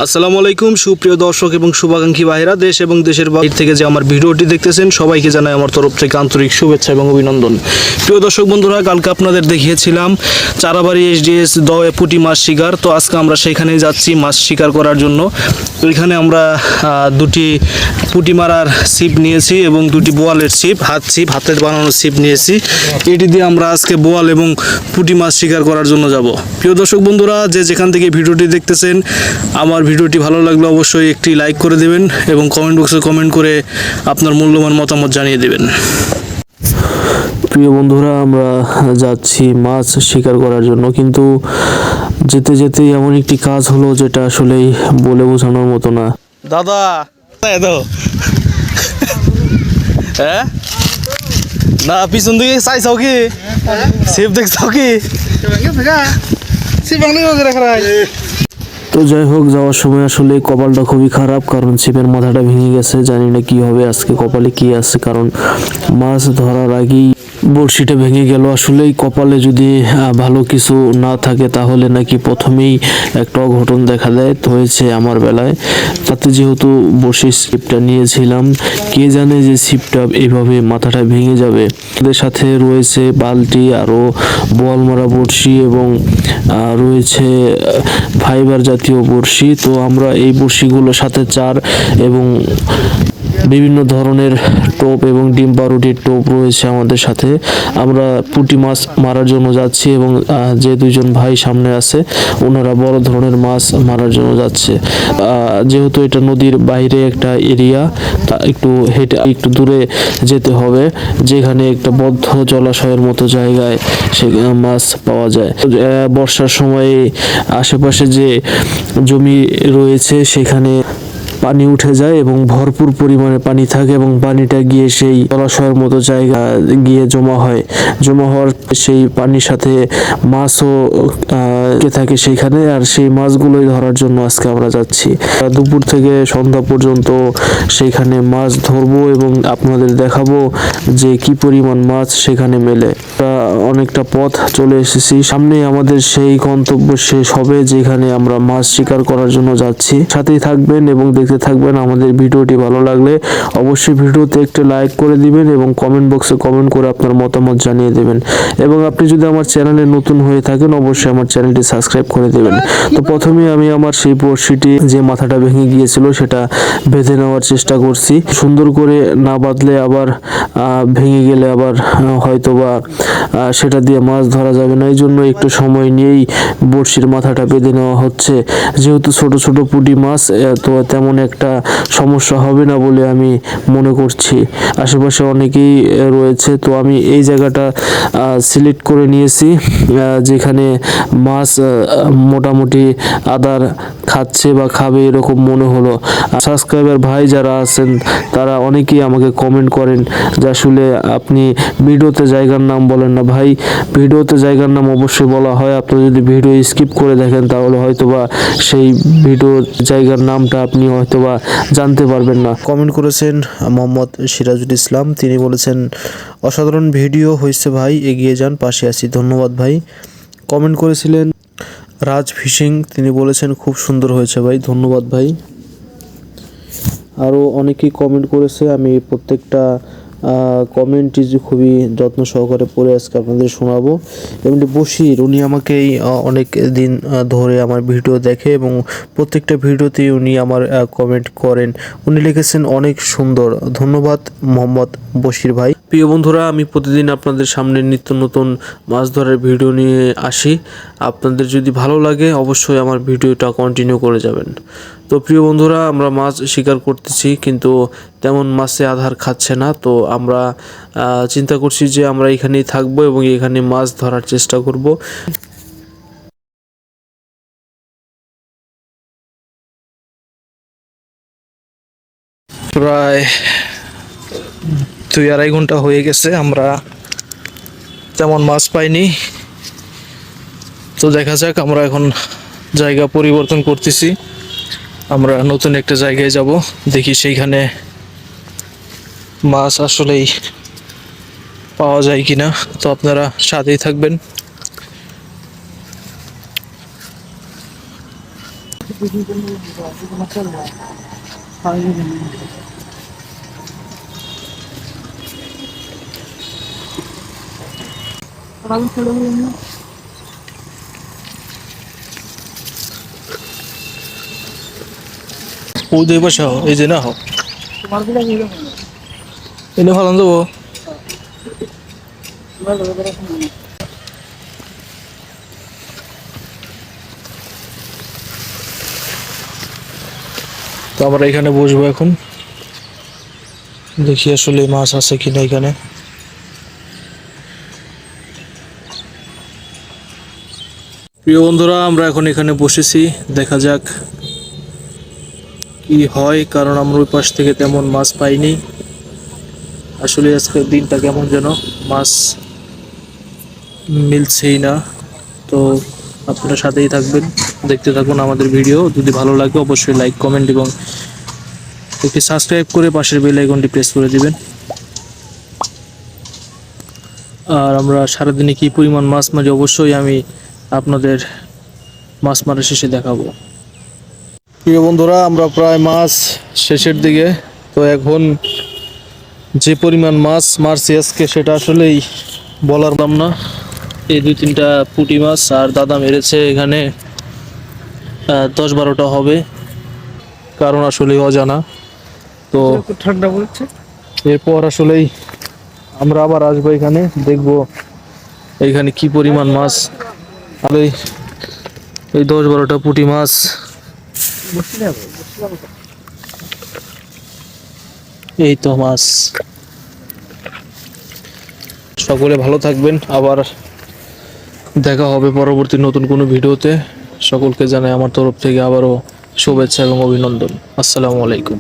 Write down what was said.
আসসালামু আলাইকুম সুপ্রিয় দর্শক এবং শুভাকাঙ্ক্ষী ভাইরা, দেশ এবং দেশের বাইরে থেকে যে আমার ভিডিওটি দেখতেছেন সবাইকে জানাই আমার তরফ থেকে আন্তরিক শুভেচ্ছা এবং অভিনন্দন। প্রিয় দর্শক বন্ধুরা, কালকে আপনাদের দেখিয়েছিলাম চারাবাড়ি এসডিএস দয়ে পুঁটি মাছ শিকার। তো আজকে আমরা সেখানে যাচ্ছি মাছ শিকার করার জন্য। তো এখানে আমরা দুটি পুঁটি মারার ছিপ নিয়েছি এবং দুটি বোয়ালের ছিপ, হাতের বানানো ছিপ নিয়েছি। এটি দিয়ে আমরা আজকে বোয়াল এবং পুঁটি মাছ শিকার করার জন্য যাব। প্রিয় দর্শক বন্ধুরা, যে যেখান থেকে ভিডিওটি দেখতেছেন, আমার ভিডিওটি ভালো লাগলে অবশ্যই একটি লাইক করে দেবেন এবং কমেন্ট বক্সে কমেন্ট করে আপনার মূল্যবান মতামত জানিয়ে দেবেন। প্রিয় বন্ধুরা, আমরা যাচ্ছি মাছ শিকার করার জন্য, কিন্তু যেতে যেতে এমন একটি কাজ হলো যেটা আসলেই বলে বোঝানোর মতো না। দাদা হ্যাঁ না, পিছন দিকে চাইছাও কি সেফ দেখছাও কি? তো যাই হোক, যাওয়ার সময় আসলে কপালটা খুবই খারাপ, কারণ ছিপের মাথাটা ভেঙে গেছে। জানি না কি হবে আজকে, কপালে কি আছে, কারণ মাছ ধরার আগেই বড়শিটা ভেঙে গেল। আসলেই কপালে যদি ভালো কিছু না থাকে তাহলে নাকি প্রথমেই একটা অঘটন দেখা দেয়। তো হয়েছে আমার বেলায়। তাতে যেহেতু বড়শির ছিপটা নিয়েছিলাম, কে জানে যে ছিপটা এইভাবে মাথাটা ভেঙে যাবে। ওদের সাথে রয়েছে বালতি, আরও বোয়াল মারা বড়শি এবং রয়েছে ফাইবার জাতীয় বড়শি। তো আমরা এই বড়শিগুলোর সাথে চার এবং বিভিন্ন ধরনের টোপ এবং ডিম পাউরুটির টোপ রয়েছে আমাদের সাথে। আমরা পুঁটি মাছ মারার জন্য যাচ্ছি এবং যে দুইজন ভাই সামনে আছে ওনারা বড় ধরনের মাছ মারার জন্য যাচ্ছে। যেহেতু এটা নদীর বাইরে একটা এরিয়া, তা একটু হেঁটে একটু দূরে যেতে হবে, যেখানে একটা বদ্ধ জলাশয়ের মতো জায়গায় সে মাছ পাওয়া যায়। বর্ষার সময়ে আশেপাশে যে জমি রয়েছে সেখানে পানি উঠে যায় এবং ভরপুর পরিমাণে পানি থাকে এবং পানিটা গিয়ে সেই জলাশয়ের মতো জায়গা গিয়ে জমা হওয়ার সেই পানির সাথে মাছও থাকে সেইখানে। আর সেই মাছগুলোই ধরার জন্য আজকে আমরা যাচ্ছি। দুপুর থেকে সন্ধ্যা পর্যন্ত সেইখানে মাছ ধরবো এবং আপনাদের দেখাবো যে কি পরিমাণ মাছ সেখানে মেলে। অনেকটা পথ চলে এসেছি, সামনে আমাদের সেই গন্তব্য শেষ হবে যেখানে আমরা মাছ শিকার করার জন্য যাচ্ছি। সাথেই থাকবেন এবং দেখতে থাকবেন। আমাদের ভিডিওটি ভালো লাগলে অবশ্যই ভিডিওতে একটি লাইক করে দিবেন এবং কমেন্ট বক্সে কমেন্ট করে আপনার মতামত জানিয়ে দেবেন। এবং আপনি যদি আমার চ্যানেলে নতুন হয়ে থাকেন অবশ্যই আমার চ্যানেলটি সাবস্ক্রাইব করে দেবেন। তো প্রথমে আমি আমার সেই বড়শিটি যে মাথাটা ভেঙে গিয়েছিল সেটা বেঁধে নেওয়ার চেষ্টা করছি। সুন্দর করে না বাঁধলে আবার ভেঙে গেলে আবার হয়তোবা সেটা দিয়ে মাছ ধরা যাবে না। এই জন্য একটু সময় নিয়েই বড়শির মাথাটা বেঁধে নেওয়া হচ্ছে। যেহেতু ছোট ছোট পুঁটি মাছ, তো তেমন একটা সমস্যা হবে না বলে আমি মনে করছি। আশেপাশে অনেকেই রয়েছে, তো আমি এই জায়গাটা সিলেক্ট করে নিয়েছি যেখানে মাছ মোটামুটি আদার খাচ্ছে বা খাবে এরকম মনে হলো। সাবস্ক্রাইবার ভাই যারা আছেন তারা অনেকেই আমাকে কমেন্ট করেন যে আসলে আপনি ভিডিওতে জায়গার নাম বলেন না। ভাই, ভিডিওতে জায়গার নাম অবশ্যই বলা হয়। আপনি যদি ভিডিও স্কিপ করে দেখেন তাহলে হয়তোবা সেই ভিডিওর জায়গার নামটা আপনি হয়তোবা জানতে পারবেন না। কমেন্ট করেছেন মোহাম্মদ সিরাজুল ইসলাম, তিনি বলেছেন অসাধারণ ভিডিও হয়েছে ভাই, এগিয়ে যান, পাশে আছি। ধন্যবাদ ভাই। কমেন্ট করেছিলেন রাজ ফিশিং, তিনি বলেছেন খুব সুন্দর হয়েছে ভাই, ধন্যবাদ ভাই। আরও অনেকেই কমেন্ট করেছে, আমি প্রত্যেকটা কমেন্টটি খুবই যত্ন সহকারে পড়ে আজকে আপনাদের শোনাবো। এমনি বশির, উনি আমাকেই অনেক দিন ধরে আমার ভিডিও দেখে এবং প্রত্যেকটা ভিডিওতেই উনি আমার কমেন্ট করেন। উনি লিখেছেন অনেক সুন্দর, ধন্যবাদ মোহাম্মদ বশির ভাই। প্রিয় বন্ধুরা, আমি প্রতিদিন আপনাদের সামনে নিত্য নতুন মাছ ধরার ভিডিও নিয়ে আসি। আপনাদের যদি ভালো লাগে অবশ্যই আমার ভিডিওটা কন্টিনিউ করে যাবেন। তো প্রিয় বন্ধুরা, আমরা মাছ শিকার করতেছি কিন্তু তেমন মাছে আধার খাচ্ছে না। তো আমরা চিন্তা করছি যে আমরা এখানেই থাকবো এবং এখানে মাছ ধরার চেষ্টা করব। প্রায় 2-2.5 ঘন্টা হয়ে গেছে, আমরা তেমন মাছ পাইনি। তো দেখা যাক, আমরা এখন জায়গা পরিবর্তন করতেছি। আমরা নতুন একটা জায়গায় যাব, দেখি সেইখানে মাছ আসলেই পাওয়া যায় কিনা। তো আপনারা সাথেই থাকবেন। ও দুই পাশে হও, এই যে না হও এনে ফালান যাবো। তো আমরা এখানে বসবো এখন, দেখি আসলে মাছ আছে কিনা এখানে। প্রিয় বন্ধুরা, আমরা এখন এখানে বসেছি, দেখা যাক কি হয়, কারণ আমরা ওই পাশ থেকে তেমন মাছ পাইনি। আসলে আজকের দিনটা কেমন যেন, মাছ মিলছেই না। তো আপনারা সাথেই থাকবেন, দেখতে থাকুন আমাদের ভিডিও। যদি ভালো লাগে অবশ্যই লাইক, কমেন্ট এবং একটি সাবস্ক্রাইব করে পাশের বেল আইকনটি প্রেস করে দিবেন। আর আমরা সারাদিনে কি পরিমাণ মাছ মারি অবশ্যই আমি আপনাদের মাছ মারা শেষে দেখাবো। প্রিয় বন্ধুরা, আমরা প্রায় মাছ শেষের দিকে। তো এখন যে পরিমাণ মাছ মারছি আজকে সেটা আসলেই বলার দাম না। এই 2-3টা পুঁটি মাছ আর দাদা মেরেছে এখানে 10-12টা হবে, কারণ আসলেই অজানা। তো ঠান্ডা পড়ছে। এরপর আসলেই আমরা আবার আসবো এখানে, দেখবো এইখানে কি পরিমাণ মাছ। আর এই 10-12টা পুঁটি মাছ। এই তো মাছ। সকলে ভালো থাকবেন, আবার দেখা হবে পরবর্তী নতুন কোনো ভিডিওতে। সকলকে জানাই আমার তরফ থেকে আবারও শুভেচ্ছা এবং অভিনন্দন। আসসালামু আলাইকুম।